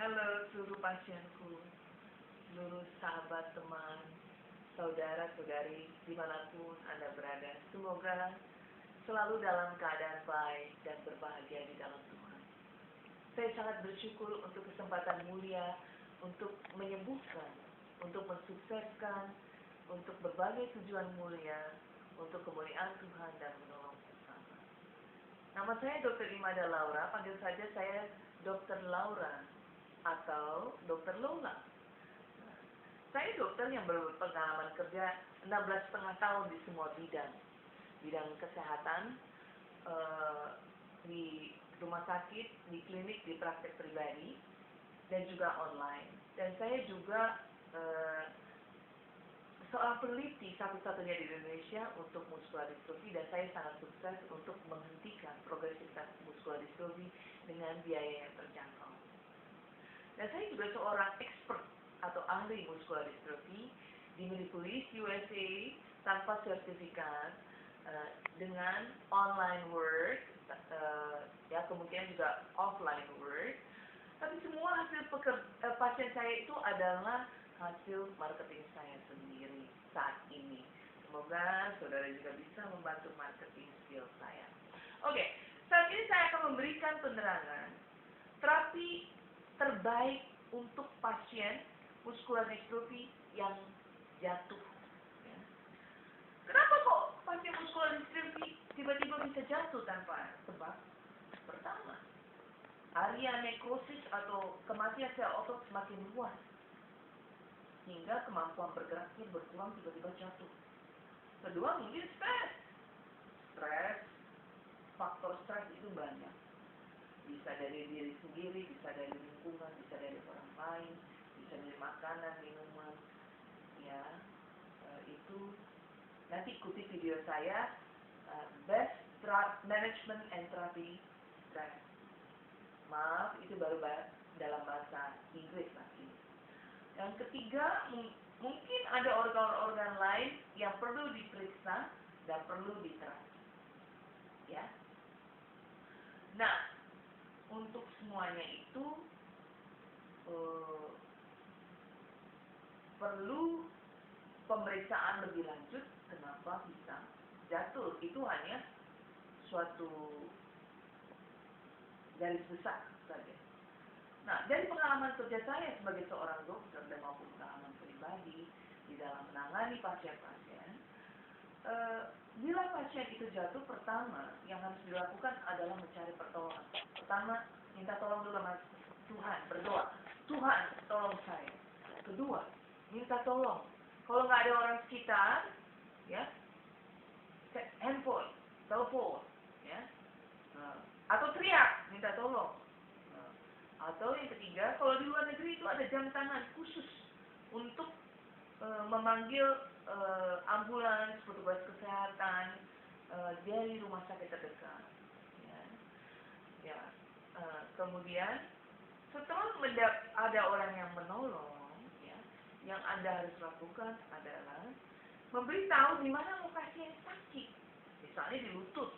Halo seluruh pasienku, seluruh sahabat, teman, saudara-saudari, dimanapun Anda berada. Semoga selalu dalam keadaan baik dan berbahagia di dalam Tuhan. Saya sangat bersyukur untuk kesempatan mulia, untuk menyembuhkan, untuk mensukseskan, untuk berbagai tujuan mulia, untuk kemuliaan Tuhan dan menolong sesama. Nama saya Dr. Imada Laura, panggil saja saya Dr. Laura atau Dr. Lola. Saya dokter yang berpengalaman kerja 16,5 tahun di semua bidang kesehatan, di rumah sakit, di klinik, di praktek pribadi, dan juga online. Dan saya juga seorang peneliti satu-satunya di Indonesia untuk muskular distrofi, dan saya sangat sukses untuk menghentikan progresivitas muskular distrofi dengan biaya yang terjangkau. Dan saya juga seorang expert atau ahli muskular distrofi di Minneapolis, USA, tanpa sertifikat, dengan online work, ya kemungkinan juga offline work. Tapi semua hasil pasien saya itu adalah hasil marketing saya sendiri saat ini. Semoga saudara juga bisa membantu marketing skill saya. Oke, saat ini saya akan memberikan penerangan terapi terbaik untuk pasien muskular distrofi yang jatuh. Ya. Kenapa kok pasien muskular distrofi tiba-tiba bisa jatuh tanpa sebab? Pertama, area nekrosis atau kematian sel otot semakin luas, hingga kemampuan bergeraknya berkurang, tiba-tiba jatuh. Kedua, mungkin stres. Faktor stres itu banyak. Bisa dari diri sendiri, bisa dari lingkungan, bisa dari orang lain, bisa dari makanan, minuman, ya. Itu nanti ikuti video saya, Best Management and Therapy Stress. Maaf, itu baru dalam bahasa Inggris lagi. Yang ketiga, mungkin ada organ-organ lain yang perlu diperiksa dan perlu diterapi, ya. Nah, untuk semuanya itu perlu pemeriksaan lebih lanjut kenapa bisa jatuh. Itu hanya suatu garis besar saja. Nah, dari pengalaman kerja saya sebagai seorang dokter dan maupun pengalaman pribadi di dalam menangani pasien-pasien, bila pasien itu jatuh, pertama yang harus dilakukan adalah mencari pertolongan. Pertama, minta tolong dulu sama Tuhan, berdoa. Tuhan, tolong saya. Kedua, minta tolong. Kalau nggak ada orang sekitar, ya, handphone, telepon, ya, atau teriak, minta tolong. Atau yang ketiga, kalau di luar negeri itu ada jam tangan khusus untuk memanggil ambulans, petugas kesehatan dari rumah sakit terdekat. Ya. Kemudian setelah ada orang yang menolong, ya, yang Anda harus lakukan adalah memberitahu di mana lokasi yang sakit. Misalnya di lutut.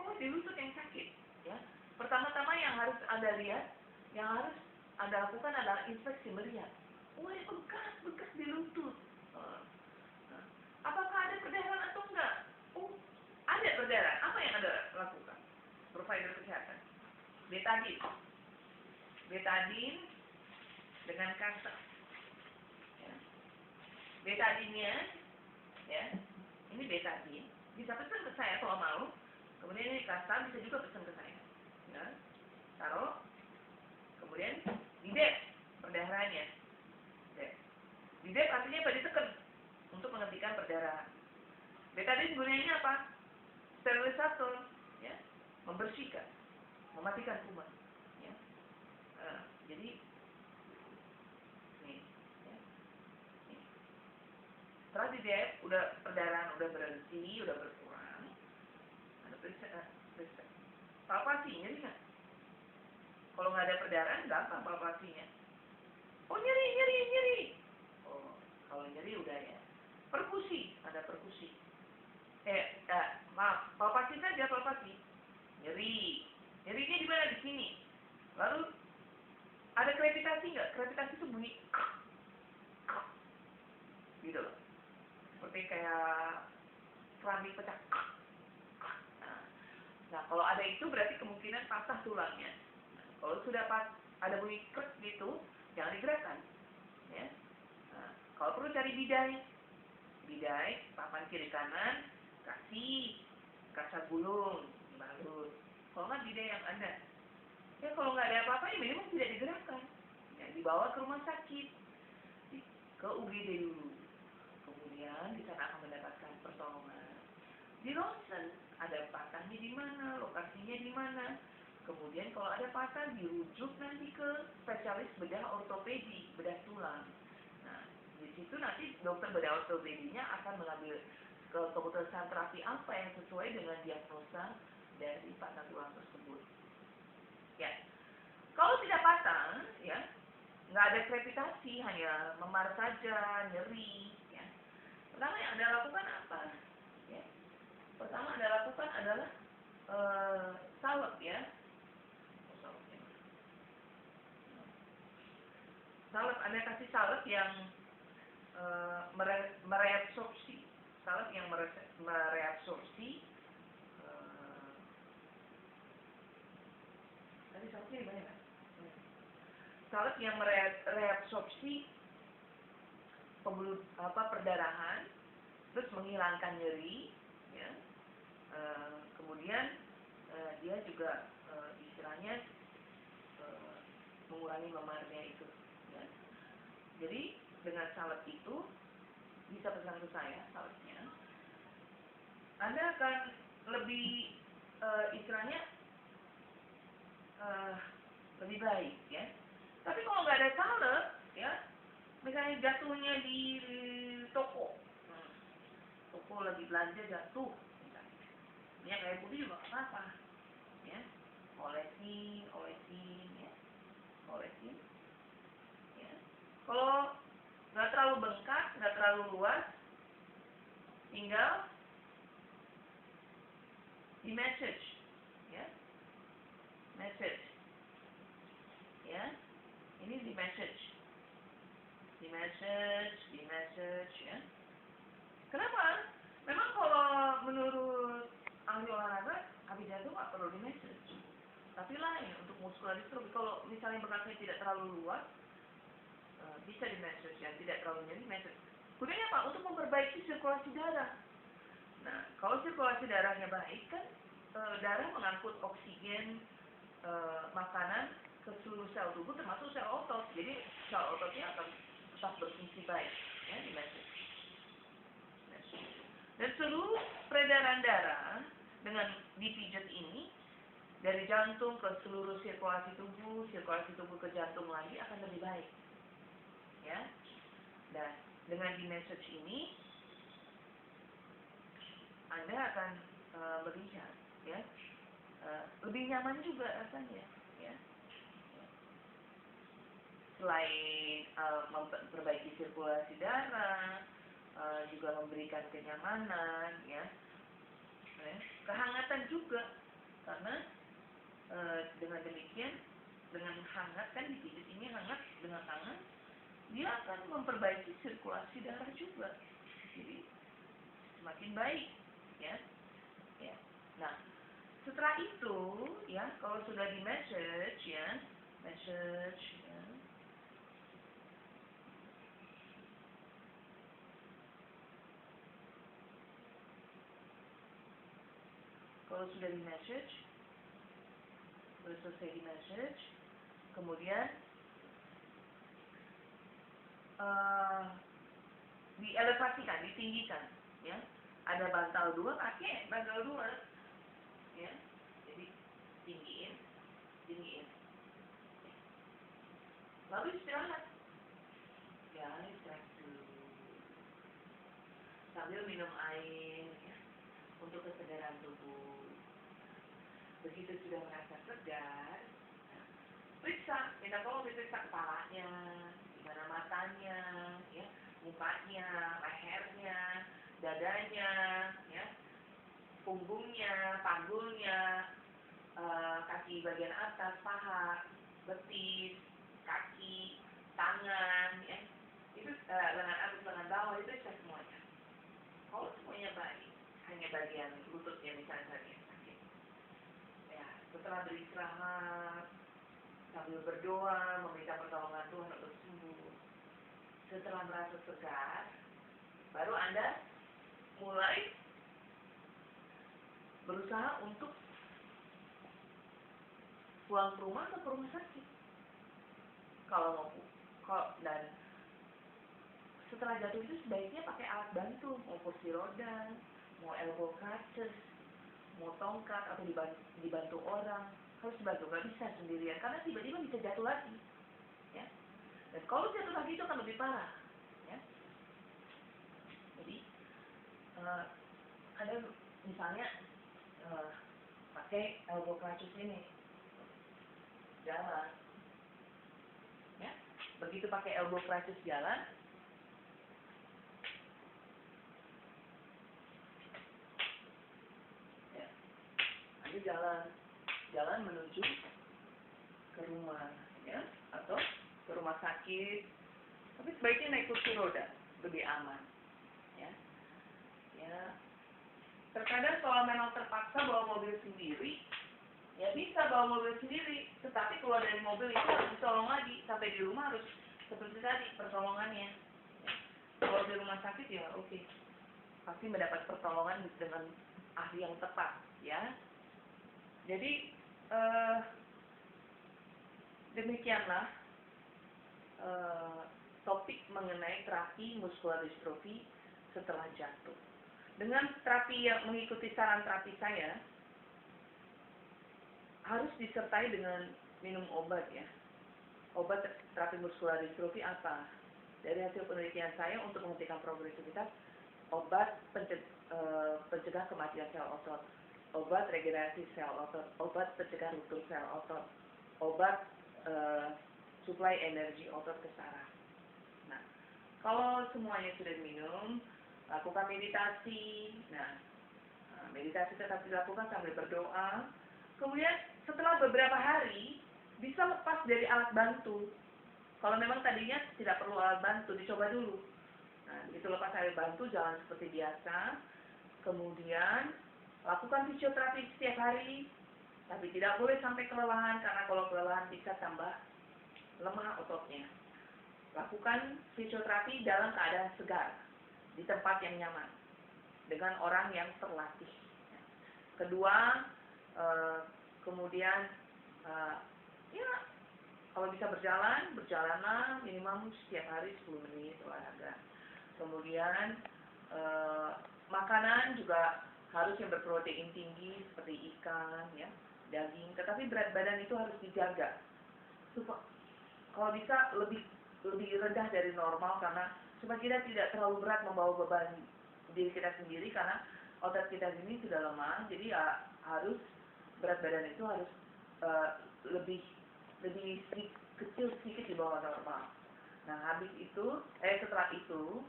Oh, di lutut yang sakit, ya. Pertama-tama yang harus Anda lihat, yang harus Anda lakukan adalah inspeksi melihat. Wah, bekas di lutut. Apakah ada perdarahan atau enggak? Oh, ada perdarahan. Apa yang Anda lakukan? Provider kesehatan. Betadin dengan kasa. Ya. Betadinnya, ya, ini betadin. Bisa pesan ke saya kalau mau. Kemudian ini kasa, bisa juga pesan ke saya. Ya. Taruh. Kemudian didep perdarahannya. Didep artinya apa? Ditekan untuk menghentikan perdarahan. Betadin gunanya apa? Sterilisator, ya, membersihkan, mematikan kuman. Ya. Jadi nih, ya. Nih. Setelah didep, perdarahan udah berhenti, udah berkurang. Ada periksa. Palpasi, nyeri nggak? Kalau nggak ada perdarahan, gampang palpasinya. Oh, nyeri. Oh, kalau nyeri udah, ya. Perkusi, ada perkusi. Maaf, palpasi saja, palpasi. Nyerinya di mana? Di sini. Lalu ada krepitasi nggak? Krepitasi itu bunyi gitu loh. Seperti kayak keramik pecah. Nah, kalau ada itu berarti kemungkinan patah tulangnya. Nah, kalau sudah ada bunyi krek gitu, jangan digerakkan. Ya. Nah, kalau perlu cari bidai, papan kiri kanan, kasih kaca gulung, balut. Kalau nggak bidai yang ada. Ya kalau nggak ada apa-apa, ya minimum tidak digerakkan. Ya, dibawa ke rumah sakit, ke UGD dulu. Kemudian di sana akan mendapatkan pertolongan. Di ronsen ada patahnya di mana, lokasinya di mana. Kemudian kalau ada patah dirujuk nanti ke spesialis bedah ortopedi, bedah tulang. Nah, di situ nanti dokter bedah ortopedinya akan mengambil keputusan terapi apa yang sesuai dengan diagnosa dari patah tulang tersebut. Ya, kalau tidak patah, ya nggak ada krepitasi, hanya memar saja, nyeri. Ya. Pertama yang Anda lakukan apa? Ya. Pertama Anda lakukan adalah salep, ya. Salep, Anda kasih salep yang mereabsorpsi. Salep yang mereabsorpsi. Tadi salepnya di mana, Pak? Salep yang mereabsorpsi perdarahan, terus menghilangkan nyeri, ya. Kemudian dia juga istilahnya mengurangi memarnya itu, ya. Jadi dengan salep itu bisa pesan ke saya salepnya, Anda akan lebih istilahnya lebih baik, ya. Tapi kalau nggak ada salep, ya, misalnya jatuhnya di toko, toko lagi belanja jatuh, misalnya, minyak kayu putih juga nggak apa-apa, ya, olesin, ya, olesin, ya. Kalau nggak terlalu bengkak, nggak terlalu luas, tinggal di message, ya, message, ya, ini di message, ya. Kenapa? Memang kalau menurut ahli olahraga, habis jatuh nggak perlu di message. Tapi lain untuk muskular distrofi, kalau misalnya bekasnya tidak terlalu luas, bisa di message, yang tidak terlalu nyeri message. Gunanya apa? Untuk memperbaiki sirkulasi darah. Nah, kalau sirkulasi darahnya baik kan, darah mengangkut oksigen, makanan ke seluruh sel tubuh termasuk sel otot. Jadi sel ototnya akan tetap berfungsi baik, ya, di message. Dan seluruh peredaran darah dengan dipijat ini dari jantung ke seluruh sirkulasi tubuh ke jantung lagi akan lebih baik, ya. Dan dengan di message ini Anda akan melihat, ya, lebih nyaman juga rasanya, ya. Selain memperbaiki sirkulasi darah, juga memberikan kenyamanan, ya, kehangatan juga, karena dengan demikian, dengan hangat kan dipijit ini hangat dengan tangan, dia akan memperbaiki sirkulasi darah juga, jadi semakin baik, ya. Ya. Nah, setelah itu, ya, kalau sudah di message, ya, message, ya. Kalau sudah di message, sudah selesai di message, kemudian dielevasikan, ditinggikan, ya. Ada bantal 2, pakai bantal 2, ya. Jadi tinggiin. Lalu istirahat. Ya, istirahat dulu. Sambil minum air, ya, untuk kesegaran tubuh. Begitu sudah merasa segar, periksa, minta tolong diperiksa kepalanya, di mana matanya, ya, mukanya, lehernya, dadanya, ya, punggungnya, panggulnya, kaki bagian atas, paha, setelah beristirahat, sambil berdoa, meminta pertolongan Tuhan untuk sembuh. Setelah merasa segar, baru Anda mulai berusaha untuk pulang ke rumah atau ke rumah sakit. Kalau mau, dan setelah jatuh itu sebaiknya pakai alat bantu, mau kursi roda, mau elbow crutches, mau tongkat atau dibantu orang. Harus dibantu, nggak bisa sendirian karena tiba-tiba bisa jatuh lagi, ya. Dan kalau jatuh lagi itu akan lebih parah, ya. Jadi ada misalnya pakai elbow crutches ini, jalan, ya. Begitu pakai elbow crutches jalan, ya, Anda jalan menuju ke rumah, ya, atau ke rumah sakit. Tapi sebaiknya naik kursi roda, lebih aman, ya. Ya, terkadang kalau memang terpaksa bawa mobil sendiri, ya bisa bawa mobil sendiri, tetapi keluar dari mobil itu harus ditolong lagi, sampai di rumah harus seperti tadi pertolongannya. Ya. Kalau di rumah sakit ya oke, pasti mendapat pertolongan dengan ahli yang tepat, ya. Jadi demikianlah topik mengenai terapi muskular distrofi setelah jatuh. Dengan terapi yang mengikuti saran terapi saya, harus disertai dengan minum obat, ya. Obat terapi muskular distrofi apa? Dari hasil penelitian saya untuk menghentikan progresivitas, obat pencegah kematian sel otot, obat regenerasi sel otot, obat pencegah ruptur sel otot, obat suplai energi otot ke saraf. Nah, kalau semuanya sudah diminum, lakukan meditasi. Nah, meditasi tetap dilakukan sambil berdoa. Kemudian setelah beberapa hari bisa lepas dari alat bantu. Kalau memang tadinya tidak perlu alat bantu, dicoba dulu. Nah, begitu lepas alat bantu, jalan seperti biasa. Kemudian lakukan fisioterapi setiap hari, tapi tidak boleh sampai kelelahan, karena kalau kelelahan bisa tambah lemah ototnya. Lakukan fisioterapi dalam keadaan segar, di tempat yang nyaman, dengan orang yang terlatih. Kedua, kemudian ya kalau bisa berjalanlah minimal setiap hari 10 menit olahraga. Kemudian makanan juga harus yang berprotein tinggi seperti ikan, ya, daging. Tetapi berat badan itu harus dijaga. Kalau bisa lebih rendah dari normal, karena supaya kita tidak terlalu berat membawa beban diri kita sendiri, karena otot kita ini sudah lemah. Jadi ya harus berat badan itu harus lebih kecil sedikit di bawah normal. Nah, setelah itu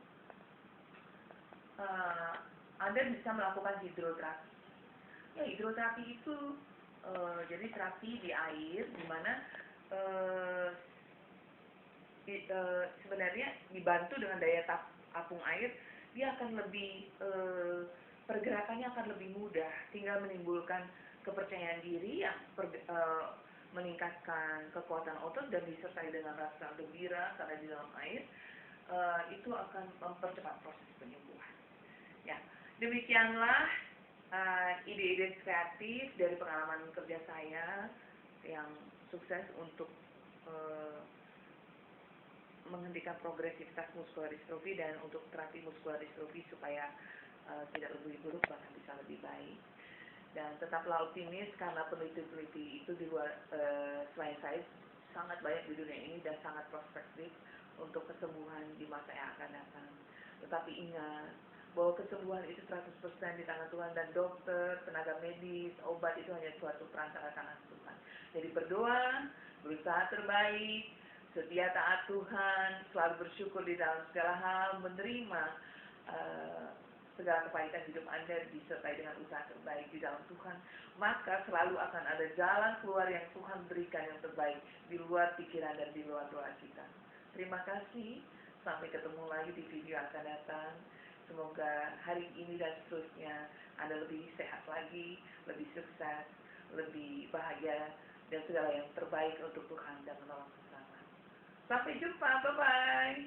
Anda bisa melakukan hidroterapi. Ya, hidroterapi itu jadi terapi di air, di mana sebenarnya dibantu dengan daya apung air, dia akan lebih pergerakannya akan lebih mudah, sehingga menimbulkan kepercayaan diri yang meningkatkan kekuatan otot, dan disertai dengan rasa gembira karena di dalam air, itu akan mempercepat proses penyembuhan. Ya, demikianlah ide-ide kreatif dari pengalaman kerja saya yang sukses untuk menghentikan progresivitas muskular distrofi dan untuk terapi muskular distrofi supaya tidak lebih buruk, bahkan bisa lebih baik. Dan tetaplah optimis, karena peneliti-peneliti itu di luar selain saya sangat banyak di dunia ini dan sangat prospektif untuk kesembuhan di masa yang akan datang. Tetapi ingat bahwa kesembuhan itu 100% di tangan Tuhan, dan dokter, tenaga medis, obat itu hanya suatu perantara tangan Tuhan. Jadi berdoa, berusaha terbaik, setia taat Tuhan, selalu bersyukur di dalam segala hal, menerima segala kebaikan hidup Anda disertai dengan usaha terbaik di dalam Tuhan, maka selalu akan ada jalan keluar yang Tuhan berikan yang terbaik di luar pikiran dan di luar doa kita. Terima kasih, sampai ketemu lagi di video akan datang. Semoga hari ini dan seterusnya Anda lebih sehat lagi, lebih sukses, lebih bahagia, dan segala yang terbaik untuk Tuhan dan menolong sesama. Sampai jumpa, bye-bye.